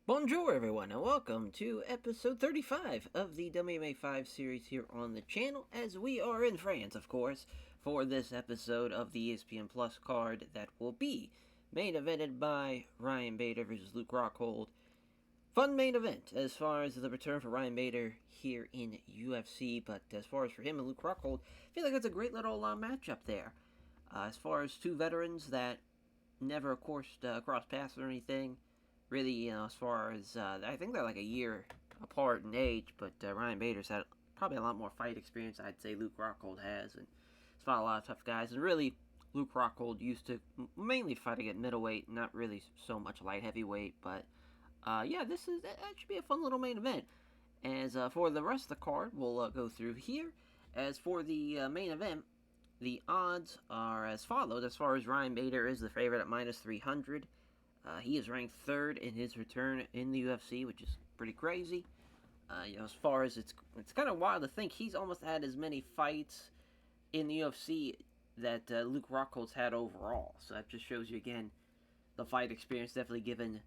Bonjour, everyone, and welcome to episode 35 of the WMMA 5 series here on the channel, as we are in France, of course, for this episode of the ESPN Plus card that will be main evented by Ryan Bader versus Luke Rockhold. Fun main event as far as the return for Ryan Bader here in UFC, but as far as for him and Luke Rockhold, I feel like it's a great little matchup there. As far as two veterans that never, of course, crossed paths or anything. Really, as far as I think they're like a year apart in age, but Ryan Bader's had probably a lot more fight experience. I'd say Luke Rockhold has, and he's fought a lot of tough guys. And really, Luke Rockhold used to mainly fighting at middleweight, not really so much light heavyweight. But yeah, that should be a fun little main event. As for the rest of the card, we'll go through here. As for the main event, the odds are as follows. As far as Ryan Bader is the favorite at minus 300. He is ranked third in his return in the UFC, which is pretty crazy. As far as it's kind of wild to think he's almost had as many fights in the UFC that Luke Rockhold's had overall. So that just shows you again the fight experience definitely given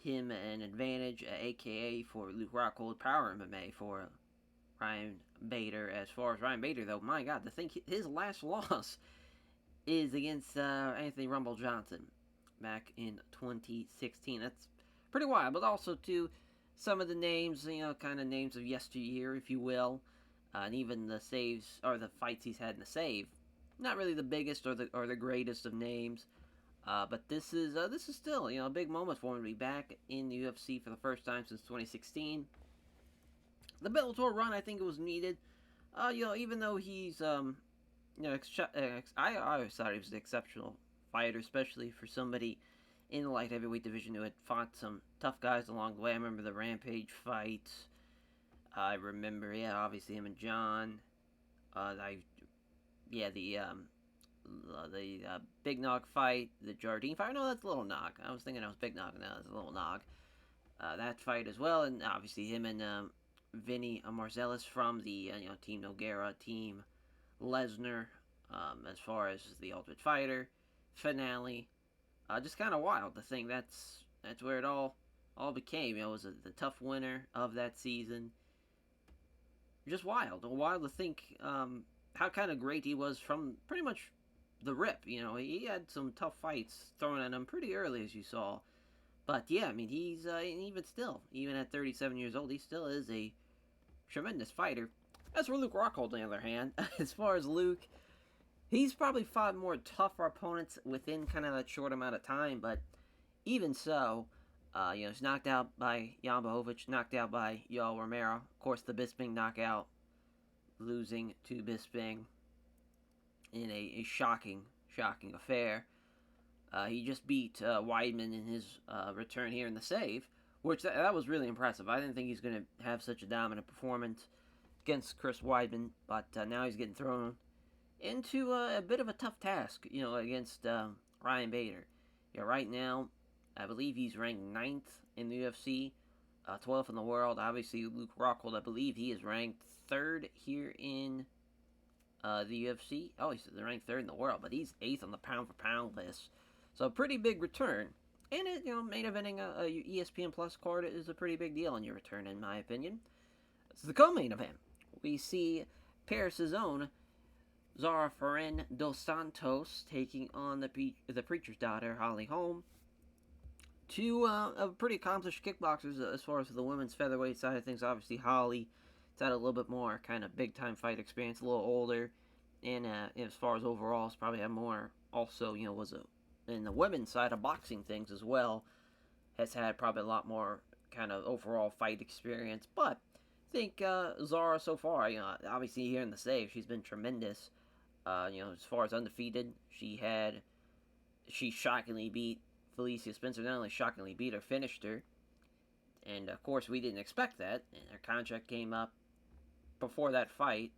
him an advantage, aka for Luke Rockhold, Power MMA for Ryan Bader. As far as Ryan Bader, though, my God, to think his last loss is against Anthony Rumble Johnson back in 2016. That's pretty wild, but also too some of the names, kind of names of yesteryear, if you will, and even the saves or the fights he's had in the save. Not really the biggest or the greatest of names, but this is still a big moment for him to be back in the UFC for the first time since 2016. The Bellator run, I think it was needed. Even though he's I always thought he was an exceptional fighter, especially for somebody in the light heavyweight division who had fought some tough guys along the way. I remember the Rampage fights. I remember, obviously him and John. The Big Nog fight, the Jardine fight. No, that's Little Nog. I was thinking I was Big Nog. No, that's Little Nog. That fight as well, and obviously him and Vinny Marcellus from the Team Nogueira, Team Lesnar. As far as the Ultimate Fighter finale, just kind of wild to think that's where it all became. It was the tough winner of that season. Just wild to think how kind of great he was from pretty much the rip. He had some tough fights thrown at him pretty early, as you saw. But yeah, I mean, he's even at 37 years old, he still is a tremendous fighter. As for Luke Rockhold, on the other hand, as far as Luke, he's probably fought more tougher opponents within kind of that short amount of time, but even so, he's knocked out by Jan Blachowicz, knocked out by Yoel Romero. Of course, the Bisping knockout, losing to Bisping in a shocking affair. He just beat Weidman in his return here in the save, which that was really impressive. I didn't think he's going to have such a dominant performance against Chris Weidman, but now he's getting thrown into a bit of a tough task, against Ryan Bader. Right now, I believe he's ranked 9th in the UFC, 12th in the world. Obviously, Luke Rockhold, I believe he is ranked 3rd here in the UFC. Oh, he's ranked 3rd in the world, but he's 8th on the pound-for-pound list. So, a pretty big return. And, main eventing a ESPN Plus card is a pretty big deal in your return, in my opinion. It's the co-main event. We see Paris' own Zara Ferrin dos Santos taking on the preacher's daughter, Holly Holm. Two pretty accomplished kickboxers as far as the women's featherweight side of things. Obviously, Holly has had a little bit more kind of big-time fight experience, a little older. And as far as overall, it's probably had more. Also, was in the women's side of boxing things as well. Has had probably a lot more kind of overall fight experience. But I think Zara so far, obviously here in the save, she's been tremendous. As far as undefeated, she shockingly beat Felicia Spencer. Not only shockingly beat her, finished her. And of course, we didn't expect that. And her contract came up before that fight.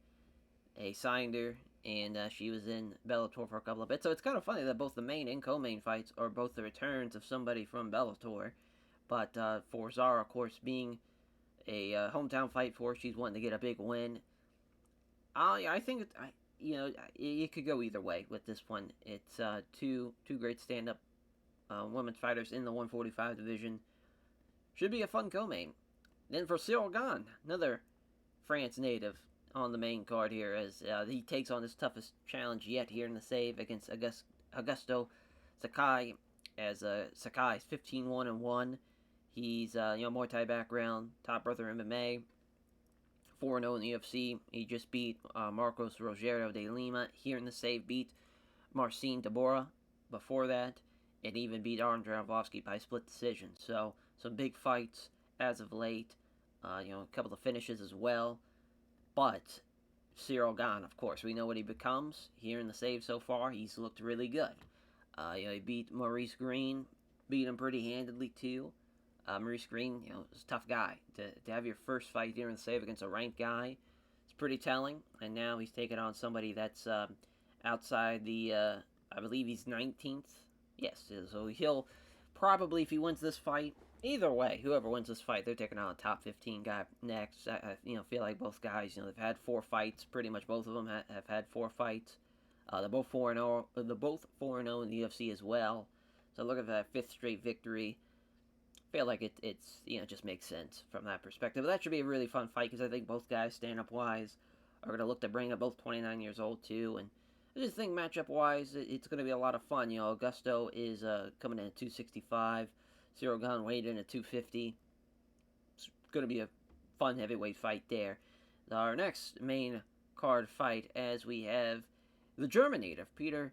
They signed her, and she was in Bellator for a couple of bits. So it's kind of funny that both the main and co-main fights are both the returns of somebody from Bellator. But for Zara, of course, being a hometown fight for her, she's wanting to get a big win. I think it could go either way with this one. It's two great stand-up women's fighters in the 145 division. Should be a fun co-main. Then for Cyril Gane, another France native on the main card here, as he takes on his toughest challenge yet here in the save against Augusto Sakai, as Sakai is 15-1-1. He's Muay Thai background, top brother MMA, 4-0 in the UFC. He just beat Marcos Rogero de Lima here in the save, beat Marcin Tybura before that, and even beat Artem Jarovsky by split decision. So some big fights as of late. A couple of finishes as well. But Cyril Gane, of course, we know what he becomes here in the save so far. He's looked really good. He beat Maurice Green, beat him pretty handedly too. Maurice Green, is a tough guy. To have your first fight here in the save against a ranked guy, it's pretty telling. And now he's taking on somebody that's outside the, I believe he's 19th. Yes, so he'll probably, if he wins this fight, either way, whoever wins this fight, they're taking on a top 15 guy next. I feel like both guys, they've had 4 fights. Pretty much both of them have had 4 fights. They're both 4-0. They're both 4-0 in the UFC as well. So look at that 5th straight victory. I feel like it's just makes sense from that perspective. But that should be a really fun fight because I think both guys, stand-up wise, are going to look to bring up, both 29 years old too. And I just think matchup wise, it's going to be a lot of fun. Augusto is coming in at 265. Cyril Gane weighed in at 250. It's going to be a fun heavyweight fight there. Our next main card fight, as we have the German native, Peter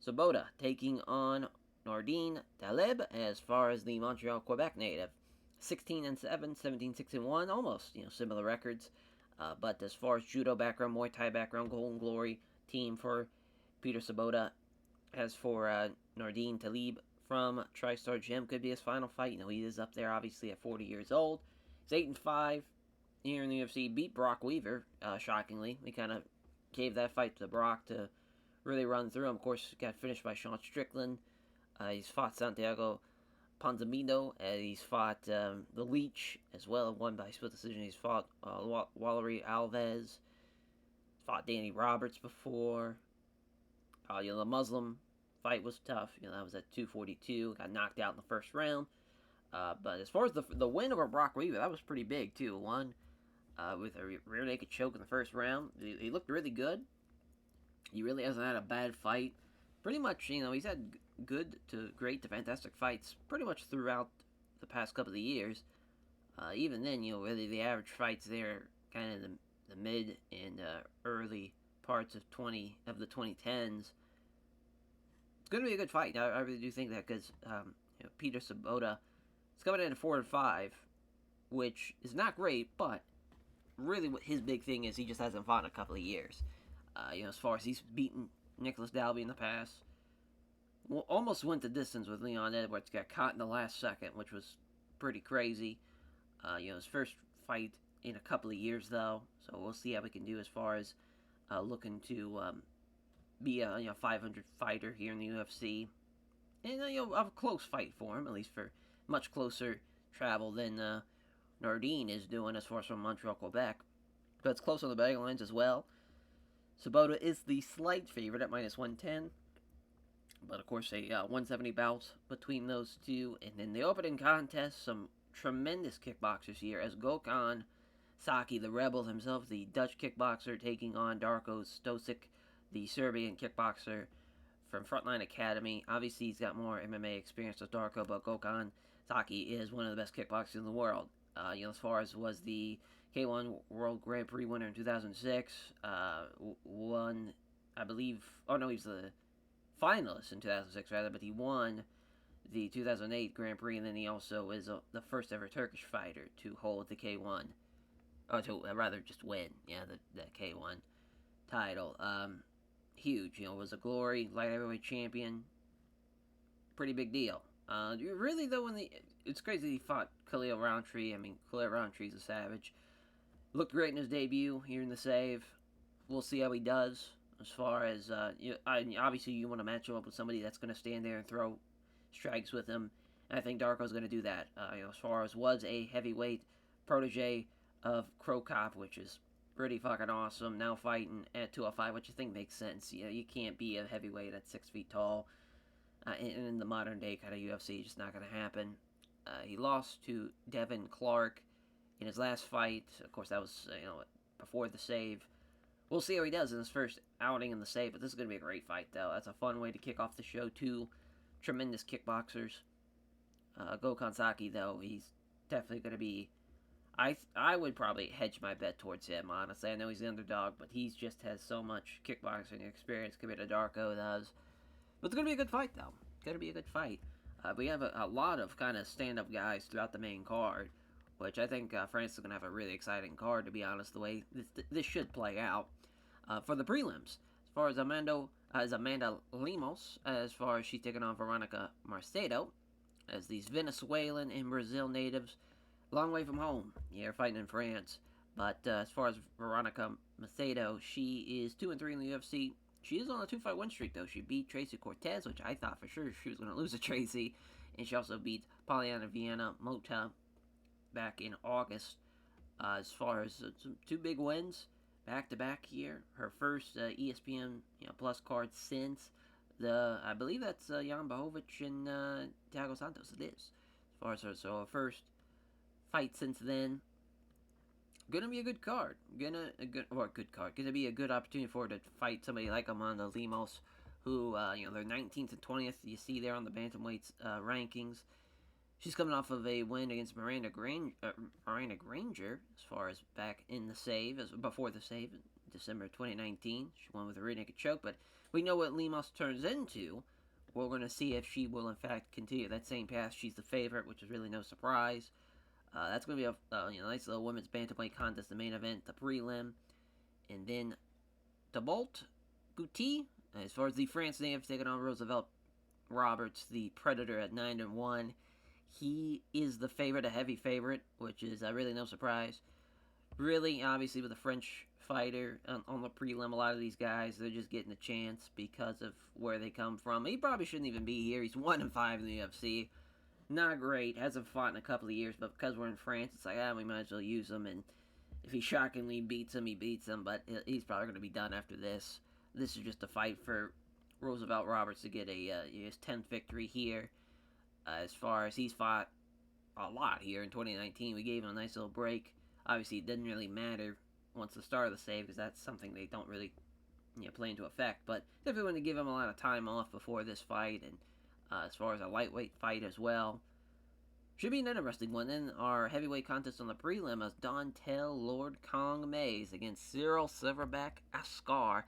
Sobotta, taking on Nordine Taleb, as far as the Montreal, Quebec native. 16-7, 17-6-1, almost, similar records. But as far as judo background, Muay Thai background, Golden Glory team for Peter Sobotta. As for Nordine Taleb from TriStar Gym, could be his final fight. He is up there, obviously, at 40 years old. He's 8-5 here in the UFC. Beat Brock Weaver, shockingly. We kind of gave that fight to Brock to really run through him. Of course, got finished by Sean Strickland. He's fought Santiago Ponzinibbio. He's fought the Leech as well, won by split decision. He's fought Valery Alves. Fought Danny Roberts before. The Muslim fight was tough. That was at 242. Got knocked out in the first round. But as far as the win over Brock Weaver, that was pretty big too. Won with a rear naked choke in the first round. He looked really good. He really hasn't had a bad fight. Pretty much, he's had good to great to fantastic fights pretty much throughout the past couple of years. Even then, really the average fights there, kind of the mid and early parts of the 2010s. It's going to be a good fight. I really do think that because Peter Sobotta is coming in at 4-5, which is not great, but really what his big thing is, he just hasn't fought in a couple of years. As far as he's beaten Nicholas Dalby in the past, almost went the distance with Leon Edwards, got caught in the last second, which was pretty crazy. His first fight in a couple of years, though, so we'll see how we can do as far as looking to be a 500 fighter here in the UFC, and a close fight for him, at least for much closer travel than Nordine is doing as far as from Montreal, Quebec, but it's close on the betting lines as well. Sobotta is the slight favorite at -110. But, of course, a 170 bout between those two. And in the opening contest, some tremendous kickboxers here, as Gokhan Saki, the Rebel himself, the Dutch kickboxer, taking on Darko Stosic, the Serbian kickboxer from Frontline Academy. Obviously, he's got more MMA experience with Darko, but Gokhan Saki is one of the best kickboxers in the world. As far as was the K1 World Grand Prix winner in 2006, won, I believe, he was the finalist in 2006, rather, but he won the 2008 Grand Prix, and then he also is the first ever Turkish fighter to hold the K1, or to rather just win, the K1 title. Huge, was a Glory light heavyweight champion. Pretty big deal. Really, though, it's crazy he fought Khalil Roundtree. Khalil Rountree's a savage. Looked great in his debut here in the save. We'll see how he does. As far as, obviously you want to match him up with somebody that's going to stand there and throw strikes with him. And I think Darko's going to do that. As far as was a heavyweight protege of Crow Cop, which is pretty fucking awesome. Now fighting at 205, which I think makes sense. You can't be a heavyweight at 6 feet tall. In the modern day kind of UFC, it's just not going to happen. He lost to Devin Clark in his last fight. Of course, that was before the save. We'll see how he does in his first outing in the save, but this is going to be a great fight, though. That's a fun way to kick off the show. Two tremendous kickboxers. Gokhan Saki, though, he's definitely going to be. I would probably hedge my bet towards him, honestly. I know he's the underdog, but he just has so much kickboxing experience compared to Darko does. But it's going to be a good fight, though. It's going to be a good fight. We have a lot of kind of stand-up guys throughout the main card, which I think France is going to have a really exciting card, to be honest, the way this should play out. For the prelims, as far as Amanda Lemos, as far as she's taking on Veronica Macedo, as these Venezuelan and Brazil natives, long way from home. Yeah, they're fighting in France. But as far as Veronica Macedo, she is 2-3 in the UFC. She is on a 2-fight win streak, though. She beat Tracy Cortez, which I thought for sure she was going to lose to Tracy. And she also beat Polyana Viana Mota back in August. As far as some two big wins, back-to-back here. Her first ESPN Plus card since I believe that's Jan Blachowicz and Thiago Santos. It is. As far as her first fight since then. Gonna be a good card. Gonna be a good opportunity for her to fight somebody like Amanda Lemos, who they're 19th and 20th. You see there on the bantamweights rankings. She's coming off of a win against Miranda Granger, as far as back in the save, before the save, in December 2019. She won with a rear naked choke, but we know what Lemos turns into. We're going to see if she will, in fact, continue that same path. She's the favorite, which is really no surprise. That's going to be a nice little women's bantamweight contest, the main event, the prelim. And then Thibault Gouti, as far as the France native, taking on Roosevelt Roberts, the Predator at 9-1. He is the favorite, a heavy favorite, which is really no surprise. Really, obviously, with a French fighter on the prelim, a lot of these guys, they're just getting a chance because of where they come from. He probably shouldn't even be here. He's 1-5 in the UFC. Not great. Hasn't fought in a couple of years, but because we're in France, it's like, we might as well use him. And if he shockingly beats him, he beats him. But he's probably going to be done after this. This is just a fight for Roosevelt Roberts to get his 10th victory here. As far as he's fought a lot here in 2019, we gave him a nice little break. Obviously, it didn't really matter once the start of the save, because that's something they don't really play into effect. But definitely want to give him a lot of time off before this fight. And as far as a lightweight fight as well, should be an interesting one. Then our heavyweight contest on the prelim is Dontel Lord Kong Mays against Cyril Silverback Ascar.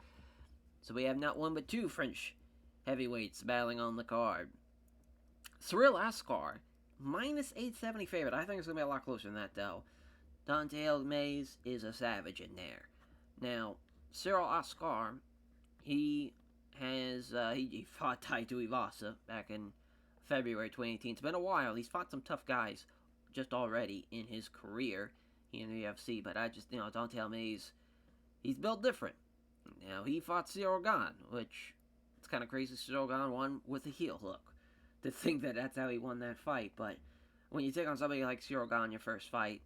So we have not one but two French heavyweights battling on the card. Cyril Ascar, minus 870 favorite. I think it's going to be a lot closer than that, though. Dontel Mays is a savage in there. Now, Cyril Ascar, he fought Tai Tuivasa back in February 2018. It's been a while. He's fought some tough guys just already in his career in the UFC, but Dontel Mays, he's built different. Now, he fought Cyril Gane, which, it's kind of crazy. Cyril Gane won with a heel hook. To think that that's how he won that fight, but when you take on somebody like Cyril Gane your first fight,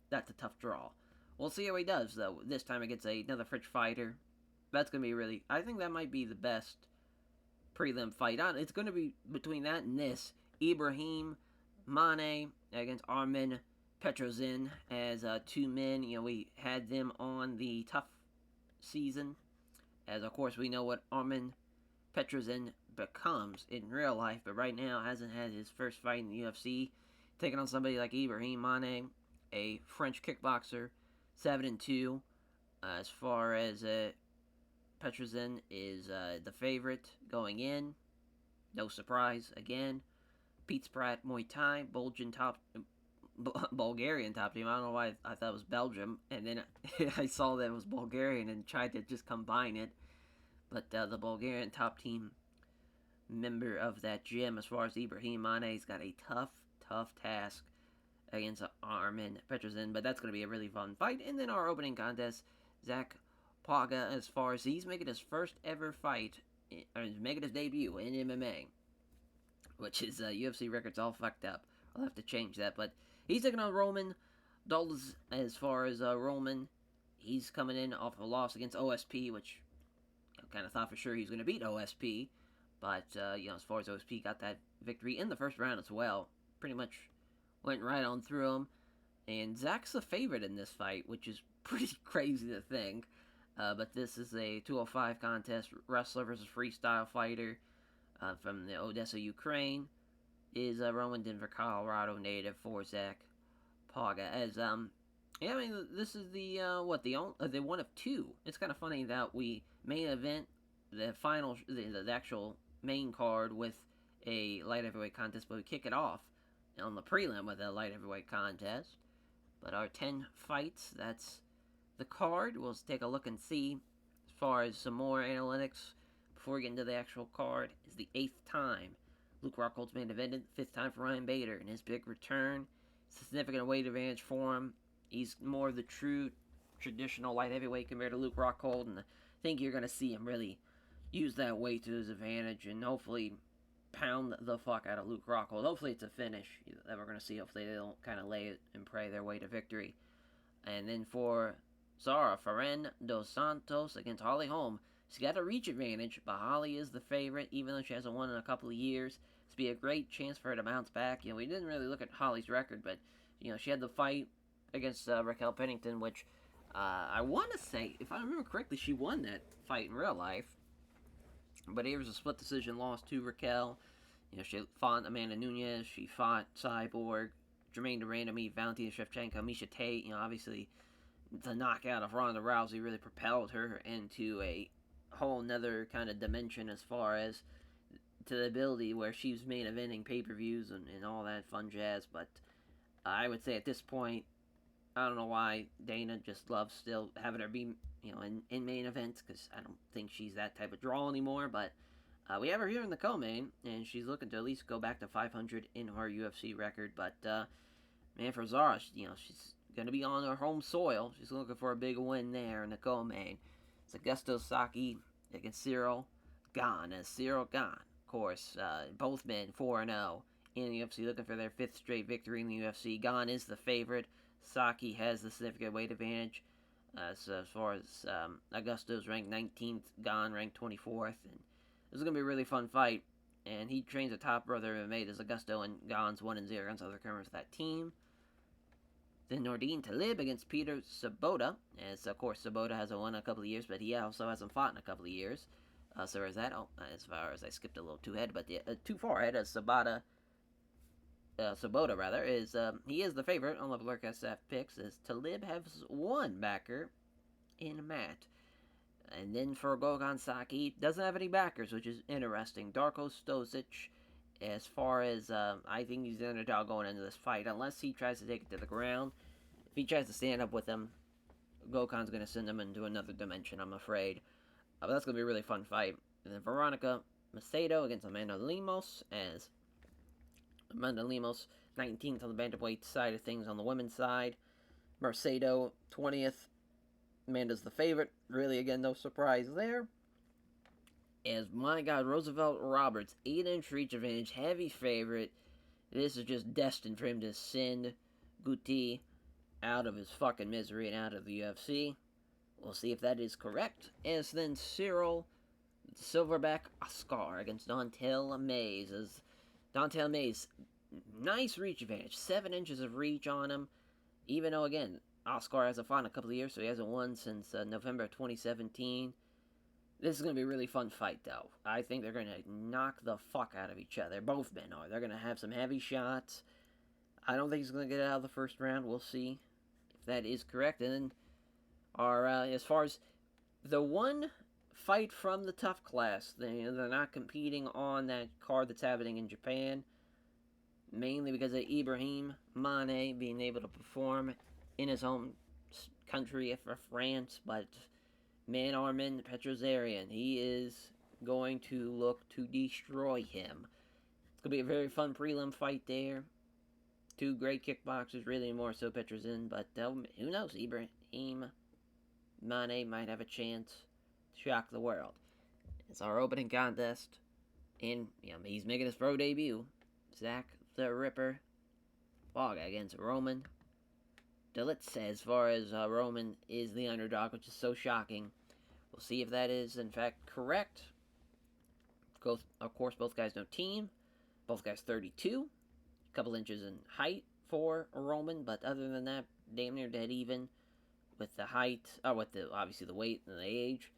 that's a tough draw. We'll see how he does, though. This time against another French fighter. That's going to be I think that might be the best prelim fight on. It's going to be between that and this. Ibrahim Mane against Armen Petrosyan as two men. We had them on the tough season. As, of course, we know what Armen Petrosyan becomes in real life, but right now hasn't had his first fight in the UFC. Taking on somebody like Ibrahim Mane, a French kickboxer, 7-2. As far as Petrosyan is the favorite going in. No surprise, again. Pete Spratt, Muay Thai, Bulgarian top team. I don't know why I thought it was Belgium, and then I saw that it was Bulgarian and tried to just combine it. But the Bulgarian top team member of that gym, as far as Ibrahim Mane, he's got a tough task against Armen Petrosyan, but that's going to be a really fun fight. And then our opening contest, Zach Paga, as far as he's making his first ever fight, or he's making his debut in MMA, which is UFC records all fucked up. I'll have to change that, but he's taking on Roman Dolz. As far as Roman, he's coming in off a loss against OSP, which kind of thought for sure he was going to beat OSP. But, as far as OSP got that victory in the first round as well, pretty much went right on through him. And Zach's the favorite in this fight, which is pretty crazy to think. But this is a 205 contest, wrestler versus freestyle fighter from the Odessa, Ukraine. Is Roman Denver, Colorado native for Zach Paga. Yeah, I mean, this is the the one of two. It's kind of funny that we main event the final, the actual main card with a light heavyweight contest, but we kick it off on the prelim with a light heavyweight contest. But our 10 fights, that's the card. We'll take a look and see. As far as some more analytics before we get into the actual card, is the 8th time Luke Rockhold's main evented, 5th time for Ryan Bader in his big return. It's a significant weight advantage for him. He's more of the true traditional light heavyweight compared to Luke Rockhold, and I think you're going to see him really use that weight to his advantage and hopefully pound the fuck out of Luke Rockhold. Hopefully it's a finish that we're going to see. Hopefully they don't kind of lay it and pray their way to victory. And then for Zara Ferran dos Santos against Holly Holm, she's got a reach advantage, but Holly is the favorite, even though she hasn't won in a couple of years. It's be a great chance for her to bounce back. We didn't really look at Holly's record, but she had the fight against Raquel Pennington, which I want to say, if I remember correctly, she won that fight in real life. But it was a split decision loss to Raquel. She fought Amanda Nunes. She fought Cyborg, Jermaine Durandamy, Valentina Shevchenko, Miesha Tate. Obviously, the knockout of Ronda Rousey really propelled her into a whole nother kind of dimension as far as to the ability where she was main eventing pay-per-views and all that fun jazz. But I would say at this point, I don't know why Dana just loves still having her be, in main events, because I don't think she's that type of draw anymore. But we have her here in the co-main, and she's looking to at least go back to 500 in her UFC record. But man, for Zara, she's going to be on her home soil. She's looking for a big win there in the co-main. It's Augusto Saki against Cyril Gane. As Cyril Gane, of course, both men 4-0 in the UFC, looking for their 5th straight victory in the UFC. Gane is the favorite. Saki has the significant weight advantage. So as far as Augusto's ranked 19th, Gane ranked 24th, and this is going to be a really fun fight. And he trains a top brother MMA. There's Augusto, and Gane's 1-0 against other members of that team. Then Nordine Talib against Peter Sabota. As of course Sabota hasn't won in a couple of years, but he also hasn't fought in a couple of years. So there's that. As far as I skipped a little too ahead, but too far ahead as Sabota is he is the favorite on Level Lurk SF picks, as Talib has one backer in Matt. And then for Gogan Saki, doesn't have any backers, which is interesting. Darko Stosic, as far as I think he's the underdog going into this fight, unless he tries to take it to the ground. If he tries to stand up with him, Gokan's going to send him into another dimension, I'm afraid. But that's going to be a really fun fight. And then Veronica Macedo against Amanda Lemos, as Amanda Lemos, 19th on the bantamweight side of things on the women's side. Macedo, 20th. Amanda's the favorite. Really, again, no surprise there. As, my God, Roosevelt Roberts, 8-inch reach advantage, heavy favorite. This is just destined for him to send Guti out of his fucking misery and out of the UFC. We'll see if that is correct. As then Cyril Silverback Oscar against Dontel Mays. As Dontel Mays, nice reach advantage, 7 inches of reach on him. Even though, again, Oscar hasn't fought in a couple of years, so he hasn't won since November 2017. This is going to be a really fun fight, though. I think they're going to knock the fuck out of each other. Both men are. They're going to have some heavy shots. I don't think he's going to get out of the first round. We'll see if that is correct. And then, as far as the one fight from the tough class, they're not competing on that card that's happening in Japan, mainly because of Ibrahim Mane being able to perform in his home country for France, but man Armin Petrosarian, he is going to look to destroy him. It's going to be a very fun prelim fight there. Two great kickboxers, really more so Petrosarian, but who knows, Ibrahim Mane might have a chance to shock the world. It's our opening contest, and he's making his pro debut. Zach the Ripper Paga against Roman Dolitz, as far as Roman is the underdog, which is so shocking. We'll see if that is, in fact, correct. Of course, both guys no team. Both guys 32. A couple inches in height. for Roman, but other than that, damn near dead even with the height, with the obviously the weight and the age.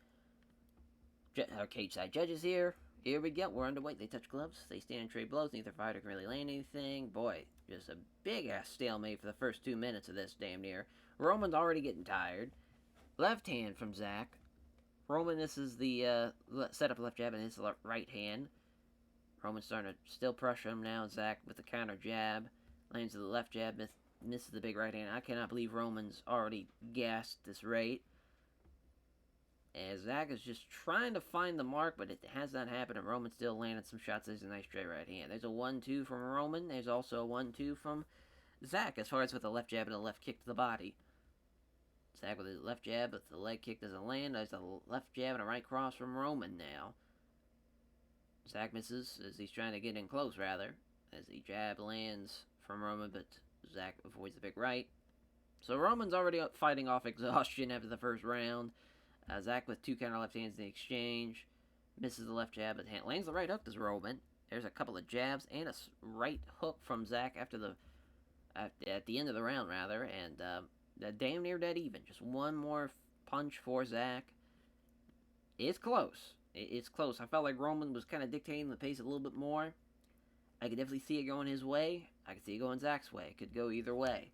Our cage side judges here. Here we go. We're underweight. They touch gloves. They stand and trade blows. Neither fighter can really land anything. Boy, just a big ass stalemate for the first 2 minutes of this. Damn near. Roman's already getting tired. Left hand from Zach. Roman misses the setup left jab and his right hand. Roman's starting to still pressure him now. Zach with the counter jab. Lands to the left jab. Misses the big right hand. I cannot believe Roman's already gassed this rate. As Zach is just trying to find the mark, but it has not happened, and Roman still landed some shots. There's a nice straight right hand. There's a 1-2 from Roman. There's also a 1-2 from Zach, as far as with a left jab and a left kick to the body. Zach with his left jab, but the leg kick doesn't land. There's a left jab and a right cross from Roman now. Zach misses as he's trying to get in close, rather, as the jab lands from Roman, but Zach avoids the big right. So Roman's already fighting off exhaustion after the first round. Zach with 2 counter left hands in the exchange. Misses the left jab, but lands the right hook to Roman. There's a couple of jabs and a right hook from Zach at the end of the round, rather. And damn near dead even. Just one more punch for Zach. It's close. It's close. I felt like Roman was kind of dictating the pace a little bit more. I could definitely see it going his way. I could see it going Zach's way. It could go either way.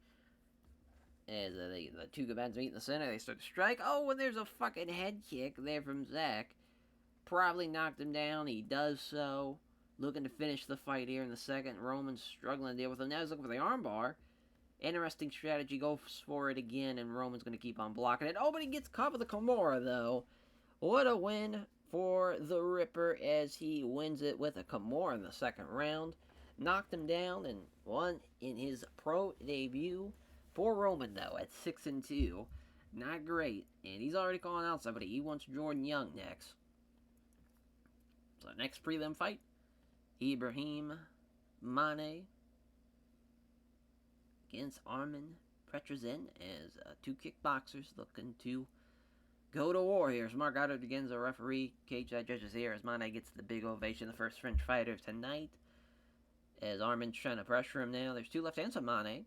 As the two combatants meet in the center, they start to strike. Oh, and there's a fucking head kick there from Zach. Probably knocked him down. He does so. Looking to finish the fight here in the second. Roman's struggling to deal with him. Now he's looking for the armbar. Interesting strategy. Goes for it again, and Roman's going to keep on blocking it. Oh, but he gets caught with the Kimura, though. What a win for the Ripper as he wins it with a Kimura in the second round. Knocked him down and won in his pro debut. For Roman, though, at 6-2. Not great. And he's already calling out somebody. He wants Jordan Young next. So, next prelim fight. Ibrahim Mane against Armin Petrosyan as 2 kickboxers looking to go to war here. As Mark Goddard again is a referee. Cage side judges here as Mane gets the big ovation. The first French fighter tonight. As Armin's trying to pressure him now. There's 2 left hands on Mane.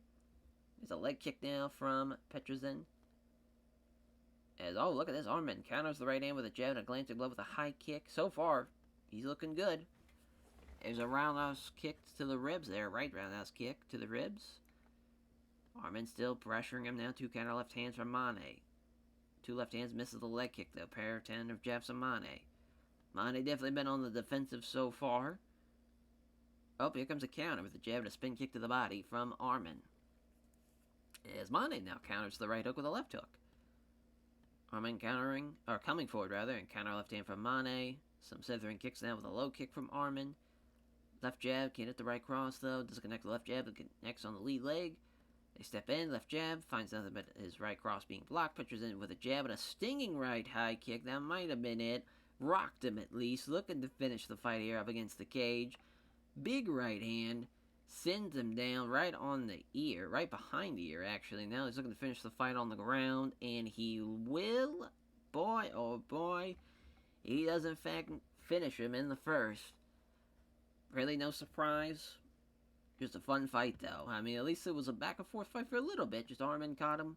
There's a leg kick now from Petrosyan. As, oh, look at this. Armin counters the right hand with a jab and a glancing glove with a high kick. So far, he's looking good. There's a roundhouse kick to the ribs there. Right roundhouse kick to the ribs. Armin still pressuring him now. 2 counter left hands from Mane. 2 left hands, misses the leg kick though. Pair of 10 of jabs from Mane. Mane definitely been on the defensive so far. Oh, here comes a counter with a jab and a spin kick to the body from Armin. As Mane now counters the right hook with a left hook. Armin coming forward rather, and counter left hand from Mane. Some slithering kicks now with a low kick from Armin. Left jab, can't hit the right cross though. Doesn't connect the left jab, but connects on the lead leg. They step in, left jab, finds nothing but his right cross being blocked. Pitches in with a jab and a stinging right high kick. That might have been it. Rocked him at least. Looking to finish the fight here up against the cage. Big right hand. Sends him down right on the ear, right behind the ear actually. Now he's looking to finish the fight on the ground, and he will. Boy, oh boy, he does in fact finish him in the first. Really no surprise. Just a fun fight though. I mean, at least it was a back and forth fight for a little bit. Just Armin caught him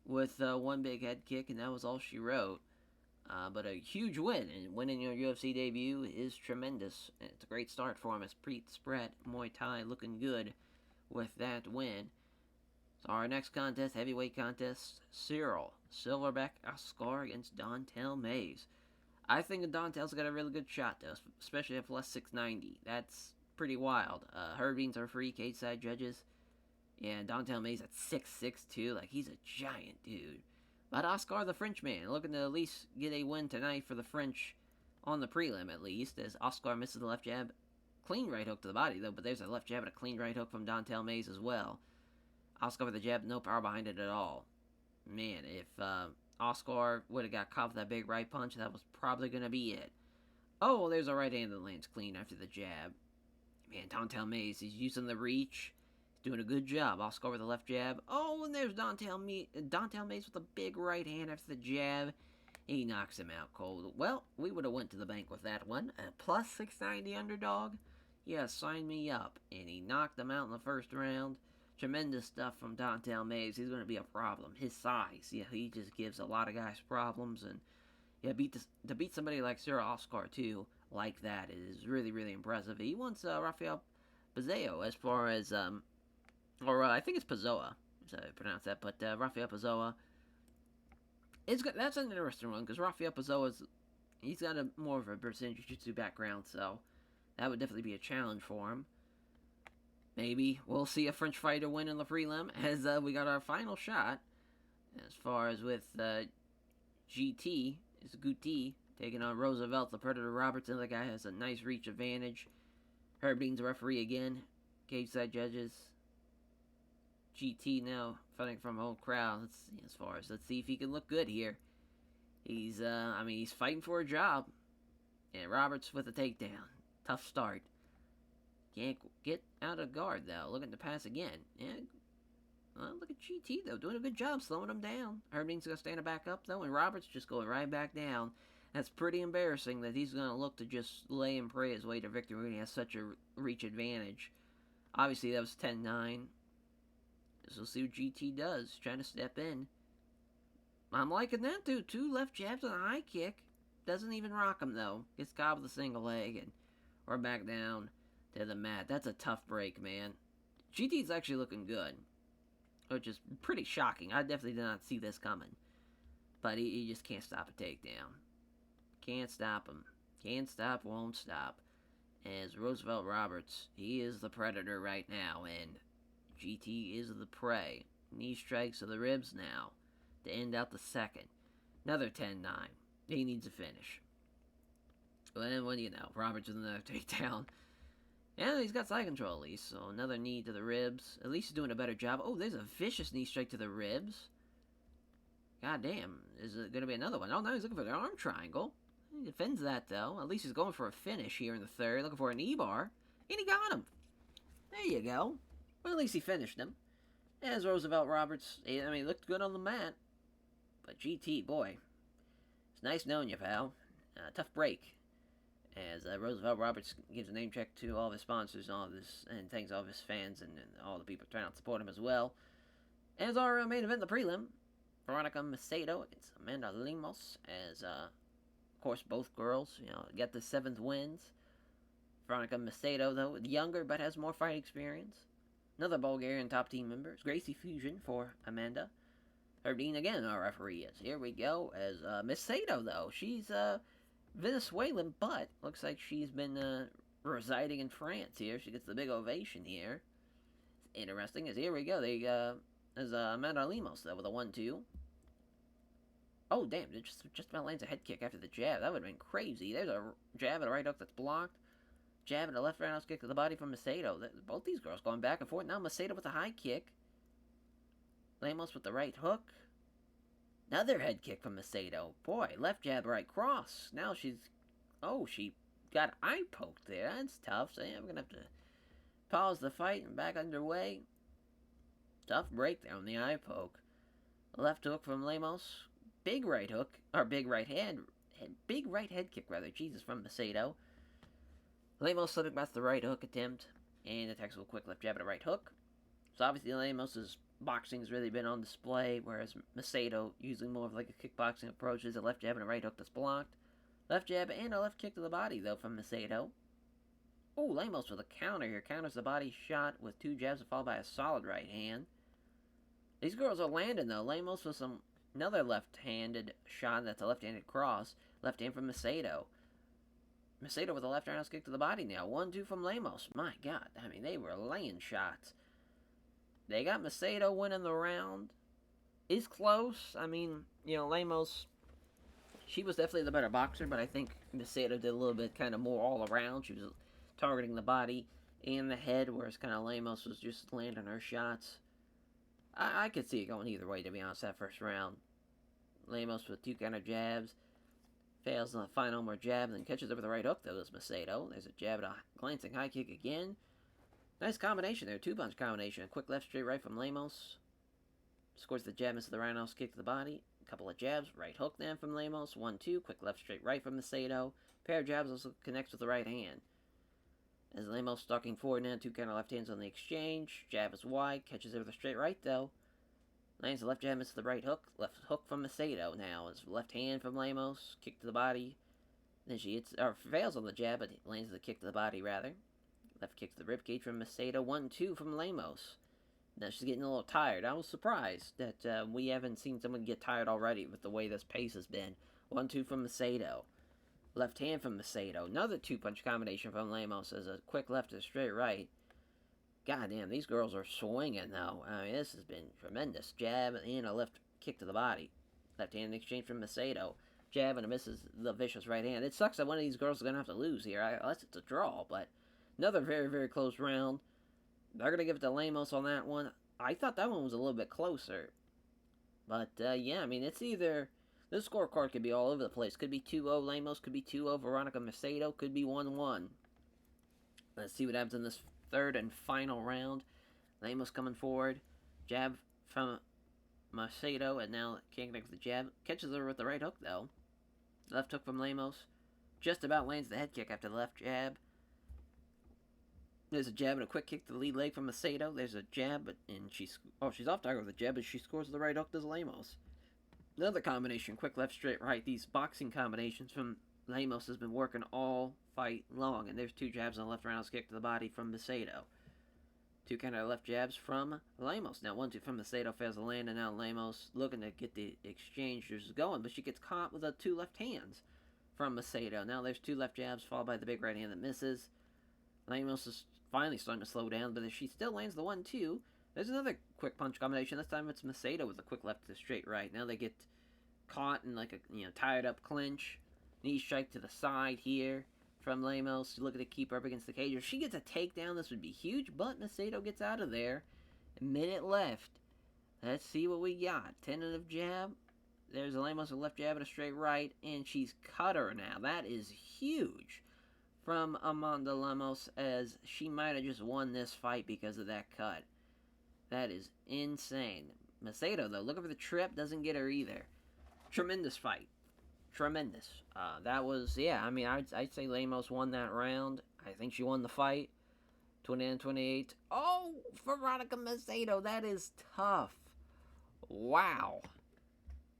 with one big head kick, and that was all she wrote. But a huge win, and winning your UFC debut is tremendous. It's a great start for him as Preet Spread Muay Thai looking good with that win. So our next contest, heavyweight contest, Cyril Silverback Oscar against Dontel Mays. I think Dontel's got a really good shot though, especially at plus 690. That's pretty wild. Herbeans are free, cage side judges. And Dontel Mays at 6'6" too. Like, he's a giant dude. But Oscar the Frenchman, looking to at least get a win tonight for the French on the prelim at least, as Oscar misses the left jab. Clean right hook to the body though, but there's a left jab and a clean right hook from Dontel Mays as well. Oscar with the jab, no power behind it at all. Man, if Oscar would have got caught with that big right punch, that was probably going to be it. Oh, there's a right hand that lands clean after the jab. Man, Dontel Mays, he's using the reach. Doing a good job. Oscar with the left jab. Oh, and there's Dontel Mays with a big right hand after the jab. He knocks him out cold. Well, we would have went to the bank with that one. Plus 690 underdog. Yeah, sign me up. And he knocked him out in the first round. tremendous stuff from Dontel Mays. He's going to be a problem. His size, yeah, he just gives a lot of guys problems, and yeah, to beat somebody like Cyril Oscar too, like that, is really, really impressive. He wants Rafael Pizzo as far as or I think it's Pizzoa, so I pronounce that, but Rafael Pizzoa. That's an interesting one because Rafael Pizzoa's he's got a more of a Brazilian Jiu-Jitsu background, so that would definitely be a challenge for him. Maybe we'll see a French fighter win in the prelim as we got our final shot. As far as with GT, is Guti taking on Roosevelt, the Predator Robertson. The guy has a nice reach advantage. Herb Dean's the referee again. Cage side judges. GT now fighting from a whole crowd. Let's see if he can look good here. He's fighting for a job. And Roberts with a takedown. Tough start. Can't get out of guard though. Looking to pass again. Yeah. Well, look at GT though, doing a good job slowing him down. Herming's gonna stand back up though, and Roberts just going right back down. That's pretty embarrassing that he's gonna look to just lay and pray his way to victory when he has such a reach advantage. Obviously that was 10-9. So we'll see what GT does. Trying to step in. I'm liking that too. 2 left jabs and a high kick. Doesn't even rock him though. Gets caught with a single leg, and we're back down to the mat. That's a tough break, man. GT's actually looking good, which is pretty shocking. I definitely did not see this coming. But he just can't stop a takedown. Can't stop him. Can't stop, won't stop. As Roosevelt Roberts, he is the predator right now, and GT is the prey. Knee strikes to the ribs now to end out the second. Another 10-9. He needs a finish. And what do you know? Roberts with another takedown. And he's got side control at least, so another knee to the ribs. At least he's doing a better job. Oh, there's a vicious knee strike to the ribs. God damn, is it going to be another one? Oh, no, he's looking for the arm triangle. He defends that, though. At least he's going for a finish here in the third. Looking for a knee bar. And he got him. There you go. Well, at least he finished him. As Roosevelt Roberts, he looked good on the mat. But GT, boy, it's nice knowing you, pal. Tough break. As Roosevelt Roberts gives a name check to all of his sponsors and all of this, and thanks all of his fans and all the people trying to support him as well. As our main event, the prelim, Veronica Macedo against Amanda Lemos. As of course, both girls, get the 7th wins. Veronica Macedo, though, younger but has more fight experience. Another Bulgarian top team member is Gracie Fusion for Amanda. Herb Dean again, our referee is. Here we go. As Macedo, though, she's Venezuelan, but looks like she's been residing in France here. She gets the big ovation here. It's interesting, as here we go. There's Amanda Lemos, though, with a 1-2. Oh, damn, it just about lands a head kick after the jab. That would have been crazy. There's a jab and a right hook that's blocked. Jab and a left roundhouse kick to the body from Macedo. Both these girls going back and forth. Now Macedo with a high kick. Lemos with the right hook. Another head kick from Macedo. Boy, left jab, right cross. Now she got eye poked there. That's tough. So yeah, we're going to have to pause the fight and back underway. Tough break there on the eye poke. Left hook from Lemos. Big right hook, or big right head kick rather. Jesus, from Macedo. Lemos slipping past the right hook attempt, and attacks with a quick left jab and a right hook. So obviously Lemos' boxing has really been on display, whereas Macedo using more of like a kickboxing approach is a left jab and a right hook that's blocked. Left jab and a left kick to the body, though, from Macedo. Oh, Lemos with a counter here. Counters the body shot with 2 jabs followed by a solid right hand. These girls are landing, though. Lemos with another left-handed shot. That's a left-handed cross. Left hand from Macedo. Macedo with a left roundhouse kick to the body now. 1-2 from Lemos. My God. They were laying shots. They got Macedo winning the round. It's close. Lemos, she was definitely the better boxer, but I think Macedo did a little bit kind of more all around. She was targeting the body and the head, whereas kind of Lemos was just landing her shots. I could see it going either way, to be honest, that first round. Lemos with 2 counter jabs. Fails on the final more jab, and then catches up with the right hook, though, is Macedo. There's a jab and a glancing high kick again. Nice combination there, 2-punch combination. A quick left straight right from Lemos. Scores the jab, misses the roundhouse kick to the body. A couple of jabs, right hook then from Lemos. 1-2, quick left straight right from Macedo. Pair of jabs also connects with the right hand. As Lemos stalking forward now, two counter left hands on the exchange. Jab is wide, catches it with a straight right though. Lands the left jab, misses the right hook. Left hook from Macedo now. Is left hand from Lemos, kick to the body. Then she hits, or fails on the jab, but lands the kick to the body rather. Left kick to the ribcage from Macedo. 1-2 from Lemos. Now she's getting a little tired. I was surprised that we haven't seen someone get tired already with the way this pace has been. 1-2 from Macedo. Left hand from Macedo. Another two-punch combination from Lemos as a quick left and a straight right. God damn, these girls are swinging though. I mean, this has been tremendous. Jab and a left kick to the body. Left hand exchange from Macedo. Jab and misses the vicious right hand. It sucks that one of these girls is going to have to lose here, unless it's a draw, but another very, very close round. They're going to give it to Lemos on that one. I thought that one was a little bit closer. But, yeah, I mean, it's either... This scorecard could be all over the place. Could be 2-0 Lemos, could be 2-0 Veronica Macedo, could be 1-1. Let's see what happens in this third and final round. Lemos coming forward. Jab from Macedo, and now can't connect with the jab. Catches her with the right hook, though. Left hook from Lemos. Just about lands the head kick after the left jab. There's a jab and a quick kick to the lead leg from Macedo. There's a jab, and she's off target with a jab, but she scores the right hook to Lemos. Another combination, quick left, straight right. These boxing combinations from Lemos has been working all fight long, and there's two jabs on the left roundhouse kick to the body from Macedo. Two counter left jabs from Lemos. Now 1-2 from Macedo, fails to land, and now Lemos looking to get the exchangers going, but she gets caught with the two left hands from Macedo. Now there's two left jabs, followed by the big right hand that misses. Lemos is finally starting to slow down, but she still lands the 1-2. There's another quick punch combination. This time it's Macedo with a quick left to straight right. Now they get caught in like a tied up clinch. Knee strike to the side here from Lemos. Looking to keep her up against the cage. If she gets a takedown, this would be huge, but Macedo gets out of there. A minute left. Let's see what we got. Tentative jab. There's a Lemos with a left jab and a straight right, and she's cut her now. That is huge from Amanda Lemos, as she might have just won this fight because of that cut. That is insane. Macedo, though, looking for the trip, doesn't get her either. Tremendous fight. Tremendous. That was, yeah, I mean, I'd say Lemos won that round. I think she won the fight. 29-28. Oh, Veronica Macedo, that is tough. Wow.